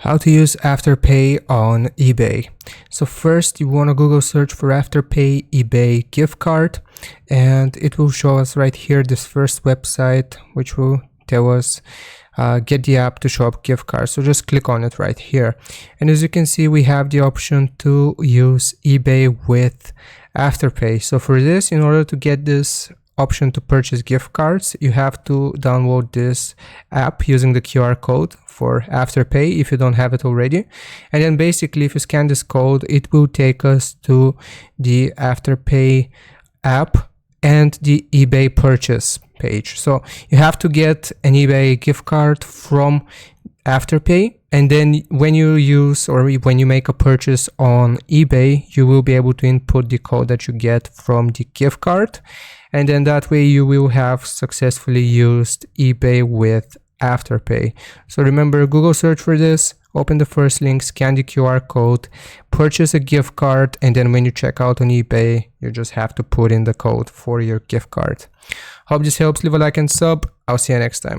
How to use Afterpay on eBay. So first you want to Google search for Afterpay eBay gift card, and it will show us right here this first website which will tell us get the app to show up gift cards. So just click on it right here, and as you can see we have the option to use eBay with Afterpay. So for this, in order to get this option to purchase gift cards, you have to download this app using the QR code for Afterpay if you don't have it already. And then basically if you scan this code, it will take us to the Afterpay app and the eBay purchase page. So you have to get an eBay gift card from Afterpay, and then when you use or when you make a purchase on eBay, you will be able to input the code that you get from the gift card, and then that way you will have successfully used eBay with Afterpay. So remember, Google search for this, open the first link, scan the QR code, purchase a gift card, and then when you check out on eBay, you just have to put in the code for your gift card. Hope this helps. Leave a like and sub. I'll see you next time.